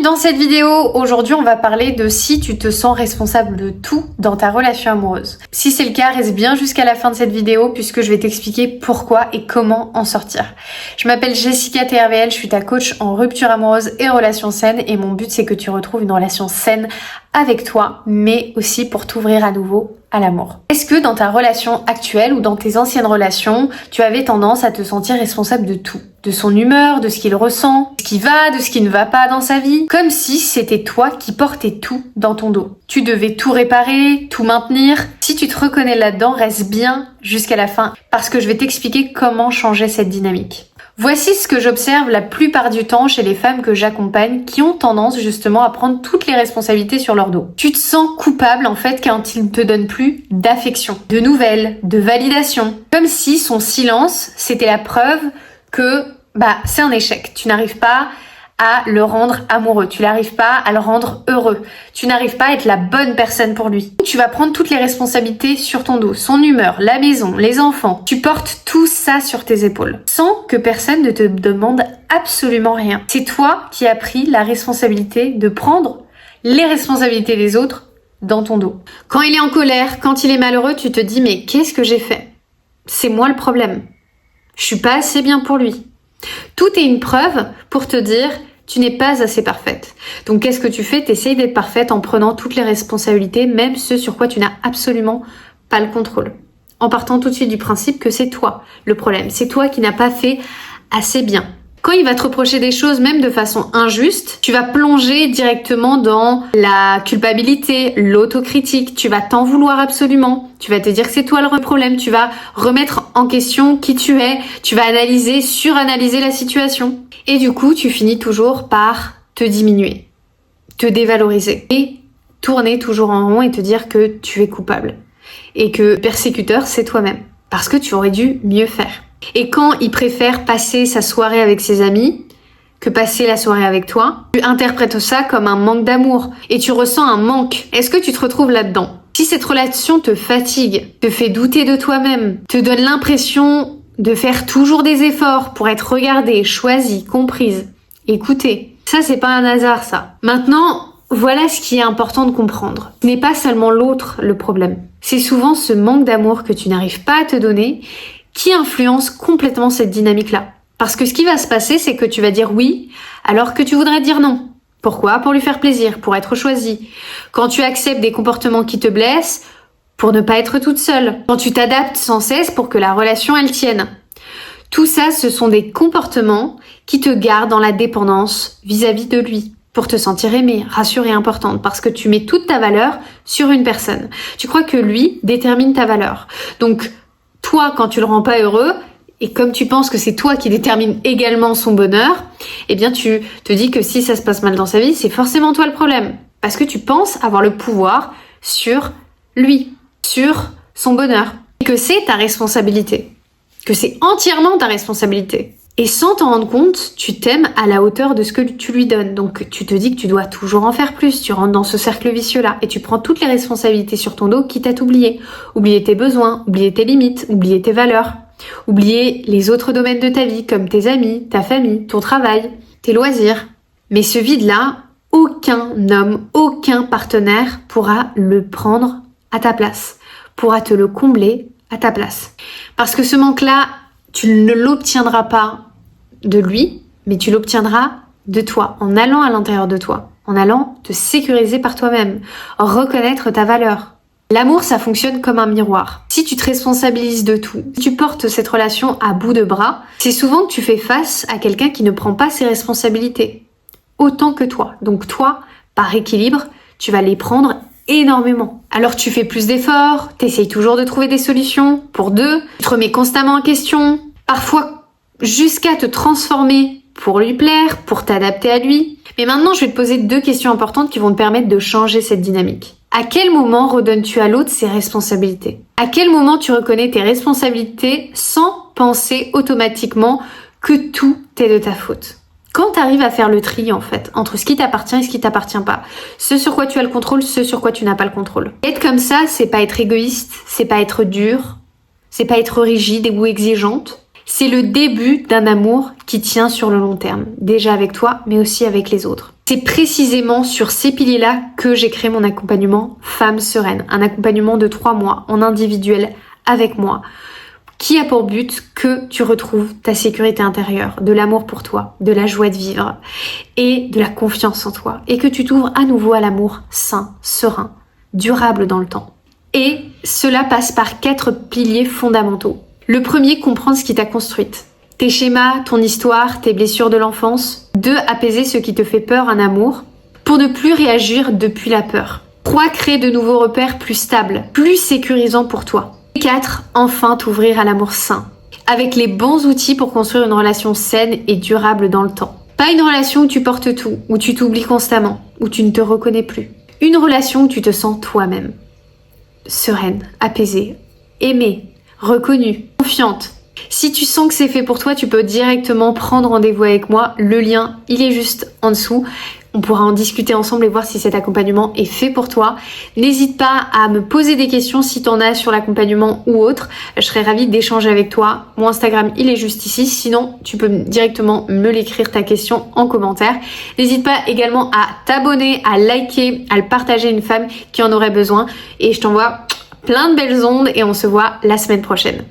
dans cette vidéo. Aujourd'hui, on va parler de si tu te sens responsable de tout dans ta relation amoureuse. Si c'est le cas, reste bien jusqu'à la fin de cette vidéo puisque je vais t'expliquer pourquoi et comment en sortir. Je m'appelle Jessica TRVL, je suis ta coach en rupture amoureuse et relations saines et mon but c'est que tu retrouves une relation saine avec toi, mais aussi pour t'ouvrir à nouveau à l'amour. Est-ce que dans ta relation actuelle ou dans tes anciennes relations, tu avais tendance à te sentir responsable de tout? De son humeur, de ce qu'il ressent, de ce qui va, de ce qui ne va pas dans sa vie? Comme si c'était toi qui portais tout dans ton dos. Tu devais tout réparer, tout maintenir. Si tu te reconnais là-dedans, reste bien jusqu'à la fin parce que je vais t'expliquer comment changer cette dynamique. Voici ce que j'observe la plupart du temps chez les femmes que j'accompagne qui ont tendance justement à prendre toutes les responsabilités sur leur dos. Tu te sens coupable en fait quand il ne te donne plus d'affection, de nouvelles, de validation. Comme si son silence, c'était la preuve que c'est un échec. Tu n'arrives pas à le rendre amoureux, tu n'arrives pas à le rendre heureux, tu n'arrives pas à être la bonne personne pour lui. Tu vas prendre toutes les responsabilités sur ton dos, son humeur, la maison, les enfants. Tu portes tout ça sur tes épaules, sans que personne ne te demande absolument rien. C'est toi qui as pris la responsabilité de prendre les responsabilités des autres dans ton dos. Quand il est en colère, quand il est malheureux, tu te dis mais qu'est-ce que j'ai fait? C'est moi le problème. Je suis pas assez bien pour lui. Tout est une preuve pour te dire tu n'es pas assez parfaite. Donc qu'est-ce que tu fais? Tu essayes d'être parfaite en prenant toutes les responsabilités, même ce sur quoi tu n'as absolument pas le contrôle. En partant tout de suite du principe que c'est toi le problème. C'est toi qui n'as pas fait assez bien. Quand il va te reprocher des choses, même de façon injuste, tu vas plonger directement dans la culpabilité, l'autocritique. Tu vas t'en vouloir absolument. Tu vas te dire que c'est toi le problème. Tu vas remettre en question qui tu es. Tu vas analyser, suranalyser la situation. Et du coup, tu finis toujours par te diminuer, te dévaloriser et tourner toujours en rond et te dire que tu es coupable. Et que persécuteur, c'est toi-même. Parce que tu aurais dû mieux faire. Et quand il préfère passer sa soirée avec ses amis que passer la soirée avec toi, tu interprètes ça comme un manque d'amour et tu ressens un manque. Est-ce que tu te retrouves là-dedans? Si cette relation te fatigue, te fait douter de toi-même, te donne l'impression de faire toujours des efforts pour être regardée, choisie, comprise, écoutée, ça c'est pas un hasard ça. Maintenant, voilà ce qui est important de comprendre. Ce n'est pas seulement l'autre le problème. C'est souvent ce manque d'amour que tu n'arrives pas à te donner qui influence complètement cette dynamique-là. Parce que ce qui va se passer, c'est que tu vas dire oui, alors que tu voudrais dire non. Pourquoi? Pour lui faire plaisir, pour être choisi. Quand tu acceptes des comportements qui te blessent, pour ne pas être toute seule. Quand tu t'adaptes sans cesse pour que la relation, elle tienne. Tout ça, ce sont des comportements qui te gardent dans la dépendance vis-à-vis de lui. Pour te sentir aimée, rassurée, importante. Parce que tu mets toute ta valeur sur une personne. Tu crois que lui détermine ta valeur. Donc, toi, quand tu le rends pas heureux, et comme tu penses que c'est toi qui détermine également son bonheur, eh bien tu te dis que si ça se passe mal dans sa vie, c'est forcément toi le problème. Parce que tu penses avoir le pouvoir sur lui, sur son bonheur. Et que c'est ta responsabilité. Que c'est entièrement ta responsabilité. Et sans t'en rendre compte, tu t'aimes à la hauteur de ce que tu lui donnes. Donc tu te dis que tu dois toujours en faire plus. Tu rentres dans ce cercle vicieux-là. Et tu prends toutes les responsabilités sur ton dos, quitte à t'oublier. Oublier tes besoins, oublier tes limites, oublier tes valeurs. Oublier les autres domaines de ta vie, comme tes amis, ta famille, ton travail, tes loisirs. Mais ce vide-là, aucun homme, aucun partenaire pourra le prendre à ta place. Pourra te le combler à ta place. Parce que ce manque-là, tu ne l'obtiendras pas de lui, mais tu l'obtiendras de toi, en allant à l'intérieur de toi, en allant te sécuriser par toi-même, reconnaître ta valeur. L'amour, ça fonctionne comme un miroir. Si tu te responsabilises de tout, si tu portes cette relation à bout de bras, c'est souvent que tu fais face à quelqu'un qui ne prend pas ses responsabilités, autant que toi. Donc toi, par équilibre, tu vas les prendre énormément. Alors tu fais plus d'efforts, t'essayes toujours de trouver des solutions pour deux, tu te remets constamment en question, parfois jusqu'à te transformer pour lui plaire, pour t'adapter à lui. Mais maintenant, je vais te poser 2 questions importantes qui vont te permettre de changer cette dynamique. À quel moment redonnes-tu à l'autre ses responsabilités? À quel moment tu reconnais tes responsabilités sans penser automatiquement que tout est de ta faute? Quand tu arrives à faire le tri en fait, entre ce qui t'appartient et ce qui t'appartient pas, ce sur quoi tu as le contrôle, ce sur quoi tu n'as pas le contrôle. Être comme ça, c'est pas être égoïste, c'est pas être dur, c'est pas être rigide ou exigeante. C'est le début d'un amour qui tient sur le long terme, déjà avec toi, mais aussi avec les autres. C'est précisément sur ces piliers-là que j'ai créé mon accompagnement Femme Sereine, un accompagnement de 3 mois en individuel avec moi, qui a pour but que tu retrouves ta sécurité intérieure, de l'amour pour toi, de la joie de vivre et de la confiance en toi, et que tu t'ouvres à nouveau à l'amour sain, serein, durable dans le temps. Et cela passe par 4 piliers fondamentaux. Le premier, comprendre ce qui t'a construite. Tes schémas, ton histoire, tes blessures de l'enfance. 2, apaiser ce qui te fait peur en amour pour ne plus réagir depuis la peur. 3, créer de nouveaux repères plus stables, plus sécurisants pour toi. 4, enfin t'ouvrir à l'amour sain, avec les bons outils pour construire une relation saine et durable dans le temps. Pas une relation où tu portes tout, où tu t'oublies constamment, où tu ne te reconnais plus. Une relation où tu te sens toi-même. Sereine, apaisée, aimée, reconnue, confiante. Si tu sens que c'est fait pour toi, tu peux directement prendre rendez-vous avec moi. Le lien, il est juste en dessous. On pourra en discuter ensemble et voir si cet accompagnement est fait pour toi. N'hésite pas à me poser des questions si tu en as sur l'accompagnement ou autre. Je serais ravie d'échanger avec toi. Mon Instagram, il est juste ici. Sinon, tu peux directement me l'écrire ta question en commentaire. N'hésite pas également à t'abonner, à liker, à le partager à une femme qui en aurait besoin. Et je t'envoie plein de belles ondes et on se voit la semaine prochaine.